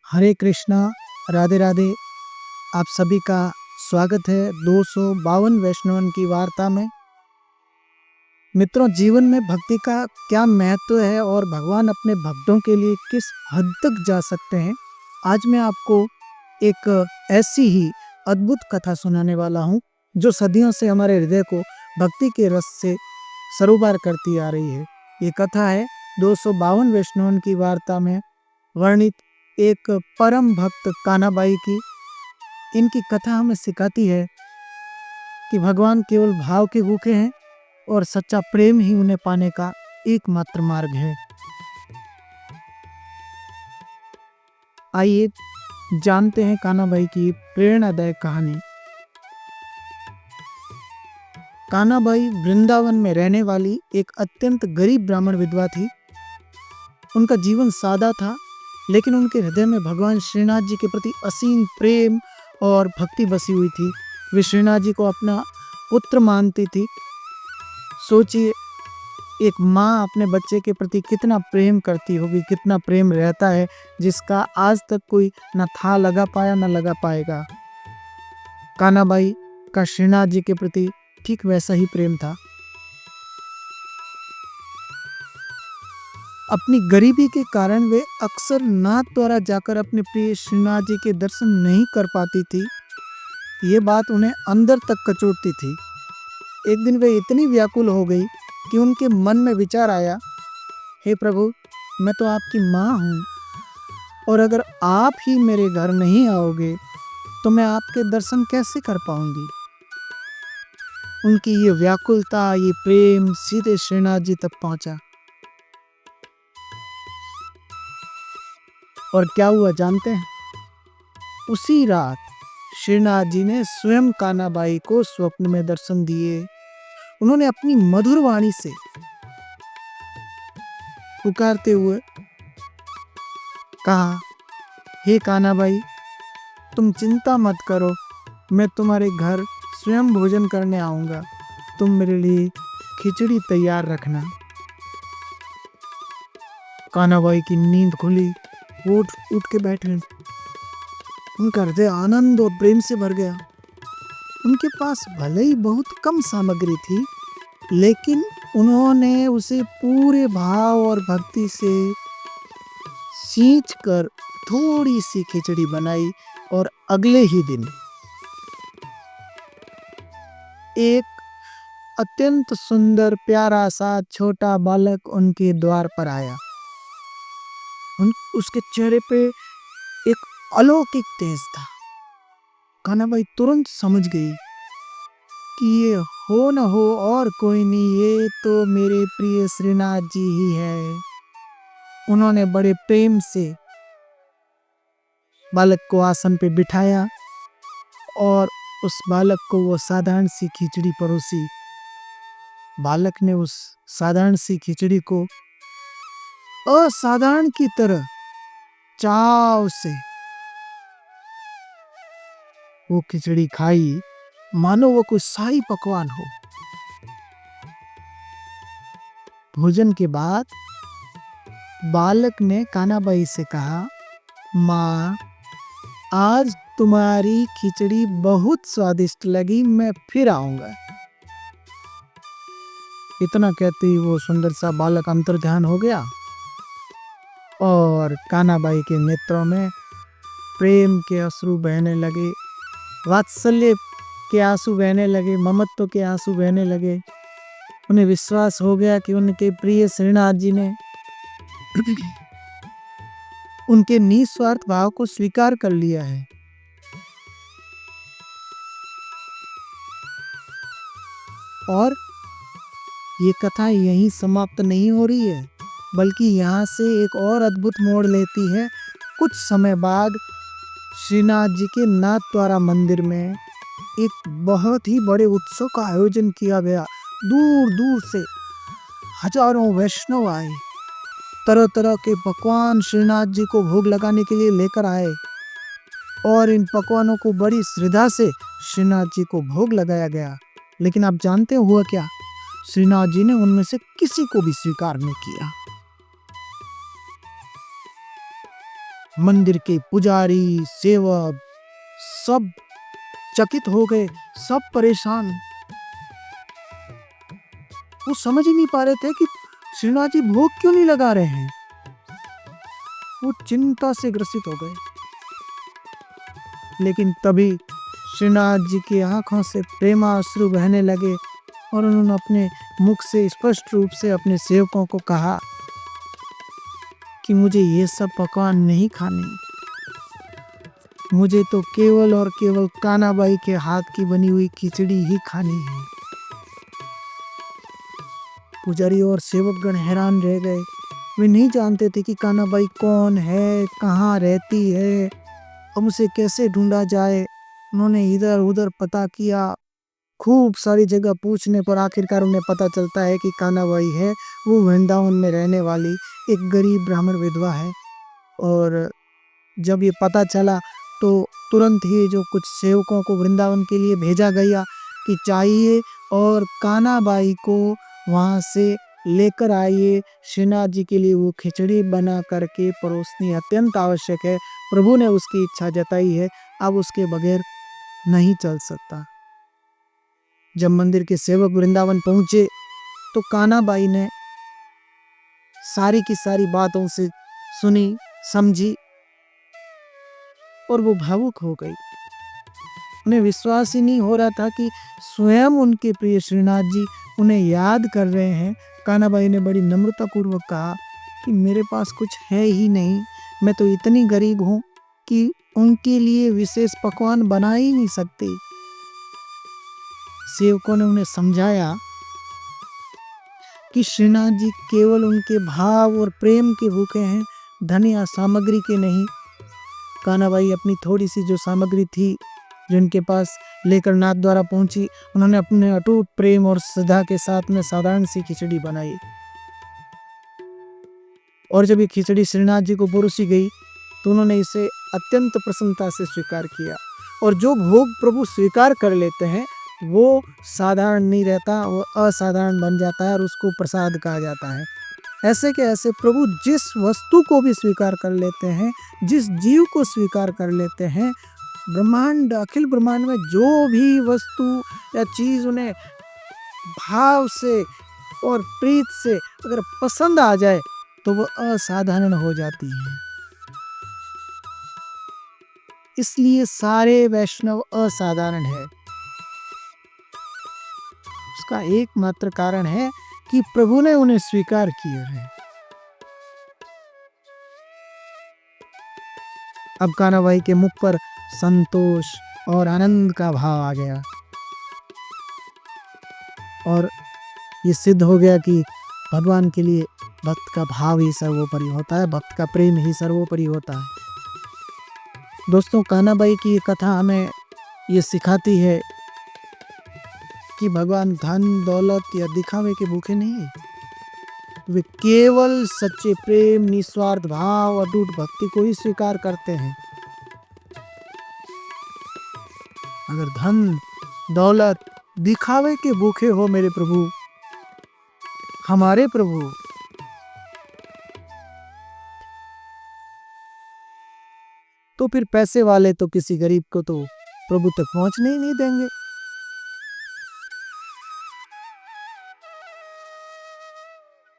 हरे कृष्णा, राधे राधे। आप सभी का स्वागत है 252 वैष्णवन की वार्ता में। मित्रों, जीवन में भक्ति का क्या महत्व है और भगवान अपने भक्तों के लिए किस हद तक जा सकते हैं, आज मैं आपको एक ऐसी ही अद्भुत कथा सुनाने वाला हूँ जो सदियों से हमारे हृदय को भक्ति के रस से सरोबार करती आ रही है। ये कथा है 252 वैष्णवन की वार्ता में वर्णित एक परम भक्त कानाबाई की। इनकी कथा हमें सिखाती है कि भगवान केवल भाव के भूखे हैं और सच्चा प्रेम ही उन्हें पाने का एकमात्र मार्ग है। आइए जानते हैं कानाबाई की प्रेरणादायक कहानी। कानाबाई वृंदावन में रहने वाली एक अत्यंत गरीब ब्राह्मण विधवा थी। उनका जीवन सादा था, लेकिन उनके हृदय में भगवान श्रीनाथ जी के प्रति असीम प्रेम और भक्ति बसी हुई थी। वे श्रीनाथ जी को अपना पुत्र मानती थी। सोचिए, एक माँ अपने बच्चे के प्रति कितना प्रेम करती होगी, कितना प्रेम रहता है, जिसका आज तक कोई न था लगा पाया न लगा पाएगा। कानाबाई का श्रीनाथ जी के प्रति ठीक वैसा ही प्रेम था। अपनी गरीबी के कारण वे अक्सर नाथ द्वारा जाकर अपने प्रिय श्रीनाथ जी के दर्शन नहीं कर पाती थी। ये बात उन्हें अंदर तक कचोटती थी। एक दिन वे इतनी व्याकुल हो गई कि उनके मन में विचार आया, हे प्रभु, मैं तो आपकी माँ हूँ, और अगर आप ही मेरे घर नहीं आओगे तो मैं आपके दर्शन कैसे कर पाऊंगी। उनकी ये व्याकुलता, ये प्रेम सीधे श्रीनाथ जी तक पहुंचा। और क्या हुआ जानते हैं? उसी रात श्रीनाथ जी ने स्वयं कानाबाई को स्वप्न में दर्शन दिए। उन्होंने अपनी मधुर वाणी से पुकारते हुए कहा, हे कानाबाई, तुम चिंता मत करो, मैं तुम्हारे घर स्वयं भोजन करने आऊंगा। तुम मेरे लिए खिचड़ी तैयार रखना। कानाबाई की नींद खुली, वो उठ के बैठे। उनका हृदय आनंद और प्रेम से भर गया। उनके पास भले ही बहुत कम सामग्री थी, लेकिन उन्होंने उसे पूरे भाव और भक्ति से सींच कर थोड़ी सी खिचड़ी बनाई। और अगले ही दिन एक अत्यंत सुंदर प्यारा सा छोटा बालक उनके द्वार पर आया। उसके चेहरे पे एक अलौकिक तेज था। कानाबाई तुरंत समझ गई कि ये हो न हो और कोई नहीं, ये तो मेरे प्रिय श्रीनाथ जी ही है। उन्होंने बड़े प्रेम से बालक को आसन पे बिठाया और उस बालक को वो साधारण सी खिचड़ी परोसी। बालक ने उस साधारण सी खिचड़ी को असाधारण की तरह चाव से वो खिचड़ी खाई, मानो वो कोई शाही पकवान हो। भोजन के बाद बालक ने कानाबाई से कहा, माँ, आज तुम्हारी खिचड़ी बहुत स्वादिष्ट लगी, मैं फिर आऊंगा। इतना कहते ही वो सुंदर सा बालक अंतर्ध्यान हो गया और कानाबाई के नेत्रों में प्रेम के अश्रु बहने लगे, वात्सल्य के आंसू बहने लगे, ममत्व के आंसू बहने लगे। उन्हें विश्वास हो गया कि उनके प्रिय श्रीनाथ जी ने उनके निस्वार्थ भाव को स्वीकार कर लिया है। और ये कथा यहीं समाप्त नहीं हो रही है, बल्कि यहाँ से एक और अद्भुत मोड़ लेती है। कुछ समय बाद श्रीनाथ जी के नाथद्वारा मंदिर में एक बहुत ही बड़े उत्सव का आयोजन किया गया। दूर दूर से हजारों वैष्णव आए, तरह तरह के पकवान श्रीनाथ जी को भोग लगाने के लिए लेकर आए और इन पकवानों को बड़ी श्रद्धा से श्रीनाथ जी को भोग लगाया गया। लेकिन आप जानते हो हुआ क्या? श्रीनाथ जी ने उनमें से किसी को भी स्वीकार नहीं किया। मंदिर के पुजारी, सेवक सब चकित हो गए, सब परेशान। वो समझ ही नहीं पा रहे थे कि श्रीनाथ जी भोग क्यों नहीं लगा रहे हैं। वो चिंता से ग्रसित हो गए। लेकिन तभी श्रीनाथ जी की आंखों से प्रेमाश्रु बहने लगे और उन्होंने अपने मुख से स्पष्ट रूप से अपने सेवकों को कहा कि मुझे ये सब पकवान नहीं खाने, मुझे तो केवल और केवल कानाबाई के हाथ की बनी हुई खिचड़ी ही खानी है। पुजारी और सेवकगण हैरान रह गए। वे नहीं जानते थे कि कानाबाई कौन है, कहाँ रहती है, अब उसे कैसे ढूंढा जाए। उन्होंने इधर उधर पता किया, खूब सारी जगह पूछने पर आखिरकार उन्हें पता चलता है कि कानाबाई है वो वृंदावन में रहने वाली एक गरीब ब्राह्मण विधवा है। और जब ये पता चला तो तुरंत ही जो कुछ सेवकों को वृंदावन के लिए भेजा गया कि चाहिए और कानाबाई को वहाँ से लेकर आइए, श्रीनाथ जी के लिए वो खिचड़ी बना करके परोसनी अत्यंत आवश्यक है। प्रभु ने उसकी इच्छा जताई है, अब उसके बगैर नहीं चल सकता। जब मंदिर के सेवक वृंदावन पहुंचे तो कानाबाई ने सारी की सारी बातों से सुनी, समझी और वो भावुक हो गई। उन्हें विश्वास ही नहीं हो रहा था कि स्वयं उनके प्रिय श्रीनाथ जी उन्हें याद कर रहे हैं। कानाबाई ने बड़ी नम्रता पूर्वक कहा कि मेरे पास कुछ है ही नहीं, मैं तो इतनी गरीब हूँ कि उनके लिए विशेष पकवान बना ही नहीं सकती। सेवकों ने उन्हें समझाया कि श्रीनाथ जी केवल उनके भाव और प्रेम के भूखे हैं, धन या सामग्री के नहीं। कानाबाई अपनी थोड़ी सी जो सामग्री थी जिनके पास लेकर नाथ द्वारा पहुंची, उन्होंने अपने अटूट प्रेम और श्रद्धा के साथ में साधारण सी खिचड़ी बनाई। और जब ये खिचड़ी श्रीनाथ जी को परोसी गई तो उन्होंने इसे अत्यंत प्रसन्नता से स्वीकार किया। और जो भोग प्रभु स्वीकार कर लेते हैं वो साधारण नहीं रहता, वो असाधारण बन जाता है और उसको प्रसाद कहा जाता है। ऐसे के ऐसे प्रभु जिस वस्तु को भी स्वीकार कर लेते हैं, जिस जीव को स्वीकार कर लेते हैं, ब्रह्मांड अखिल ब्रह्मांड में जो भी वस्तु या चीज उन्हें भाव से और प्रीत से अगर पसंद आ जाए तो वह असाधारण हो जाती है। इसलिए सारे वैष्णव असाधारण है। उसका एकमात्र कारण है कि प्रभु ने उन्हें स्वीकार किया है। अब कानाबाई के मुख पर संतोष और आनंद का भाव आ गया और ये सिद्ध हो गया कि भगवान के लिए भक्त का भाव ही सर्वोपरि होता है, भक्त का प्रेम ही सर्वोपरि होता है। दोस्तों, कानाबाई की ये कथा हमें ये सिखाती है कि भगवान धन दौलत या दिखावे के भूखे नहीं है। वे केवल सच्चे प्रेम, निस्वार्थ भाव, अटूट भक्ति को ही स्वीकार करते हैं। अगर धन दौलत दिखावे के भूखे हो मेरे प्रभु, हमारे प्रभु, तो फिर पैसे वाले तो किसी गरीब को तो प्रभु तक पहुंचने ही नहीं देंगे।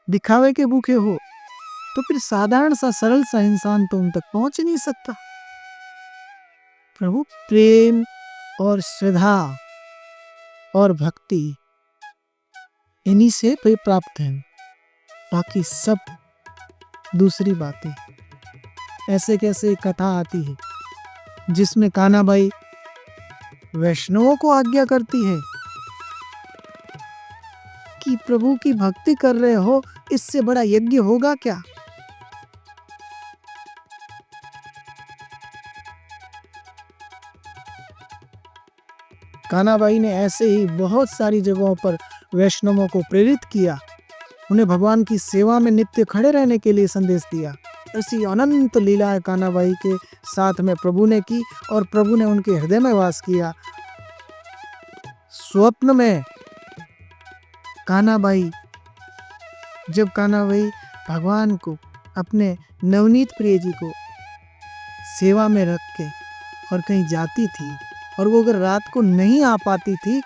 दिखावे के भूखे हो तो फिर साधारण सा सरल सा इंसान तो उन तक पहुंच ही नहीं सकता। प्रभु प्रेम और श्रद्धा और भक्ति इन्हीं से प्राप्त है, बाकी सब दूसरी बातें। ऐसे कैसे कथा आती है जिसमें कानाबाई वैष्णवों को आज्ञा करती है कि प्रभु की भक्ति कर रहे हो, इससे बड़ा यज्ञ होगा क्या। कानाबाई ने ऐसे ही बहुत सारी जगहों पर वैष्णवों को प्रेरित किया, उन्हें भगवान की सेवा में नित्य खड़े रहने के लिए संदेश दिया। ऐसी अनंत लीलाएं कानाबाई के साथ में प्रभु ने की और प्रभु ने उनके हृदय में वास किया। स्वप्न में कानाबाई, जब कानाबाई भगवान को, अपने नवनीत प्रिय जी को सेवा में रख के और कहीं जाती थी और वो अगर रात को नहीं आ पाती थी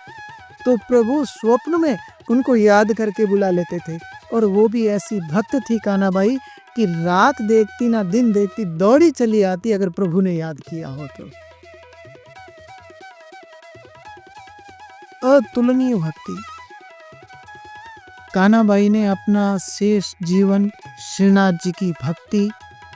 तो प्रभु स्वप्न में उनको याद करके बुला लेते थे। और वो भी ऐसी भक्त थी कान्हाबाई कि रात देखती ना दिन देखती, दौड़ी चली आती अगर प्रभु ने याद किया हो तो। अतुलनीय भक्ति। कान्हाबाई ने अपना शेष जीवन श्रीनाथ जी की भक्ति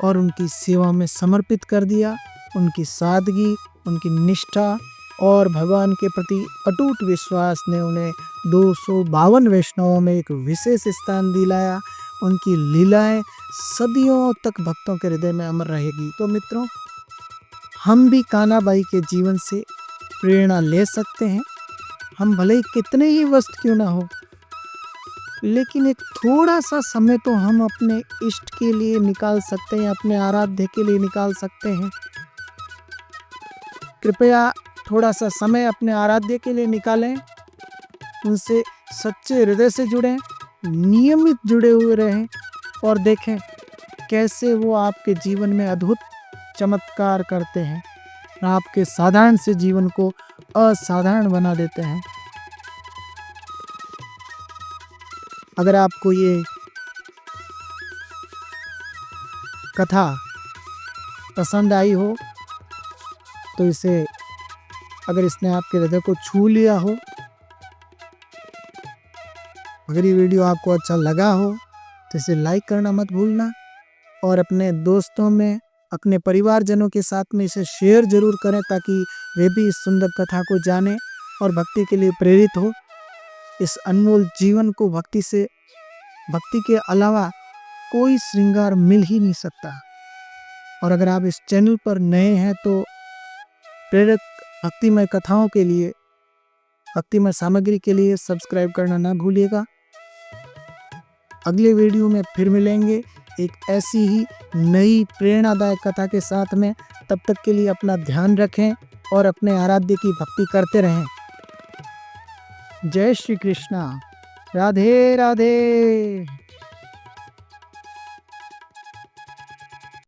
और उनकी सेवा में समर्पित कर दिया। उनकी सादगी, उनकी निष्ठा और भगवान के प्रति अटूट विश्वास ने उन्हें 252 वैष्णवों में एक विशेष स्थान दिलाया। उनकी लीलाएं सदियों तक भक्तों के हृदय में अमर रहेगी। तो मित्रों, हम भी कान्हाबाई के जीवन से प्रेरणा ले सकते हैं। हम भले ही कितने ही व्यस्त क्यों ना हो, लेकिन एक थोड़ा सा समय तो हम अपने इष्ट के लिए निकाल सकते हैं, अपने आराध्य के लिए निकाल सकते हैं। कृपया थोड़ा सा समय अपने आराध्य के लिए निकालें, उनसे सच्चे हृदय से जुड़ें, नियमित जुड़े हुए रहें और देखें कैसे वो आपके जीवन में अद्भुत चमत्कार करते हैं, आपके साधारण से जीवन को असाधारण बना देते हैं। अगर आपको ये कथा पसंद आई हो तो इसे, अगर इसने आपके हृदय को छू लिया हो, अगर ये वीडियो आपको अच्छा लगा हो तो इसे लाइक करना मत भूलना और अपने दोस्तों में, अपने परिवारजनों के साथ में इसे शेयर जरूर करें ताकि वे भी इस सुंदर कथा को जानें और भक्ति के लिए प्रेरित हो। इस अनमोल जीवन को भक्ति के अलावा कोई श्रृंगार मिल ही नहीं सकता। और अगर आप इस चैनल पर नए हैं तो प्रेरक भक्तिमय कथाओं के लिए, भक्तिमय सामग्री के लिए सब्सक्राइब करना ना भूलिएगा। अगले वीडियो में फिर मिलेंगे एक ऐसी ही नई प्रेरणादायक कथा के साथ में। तब तक के लिए अपना ध्यान रखें और अपने आराध्य की भक्ति करते रहें। जय श्री कृष्णा। राधे राधे।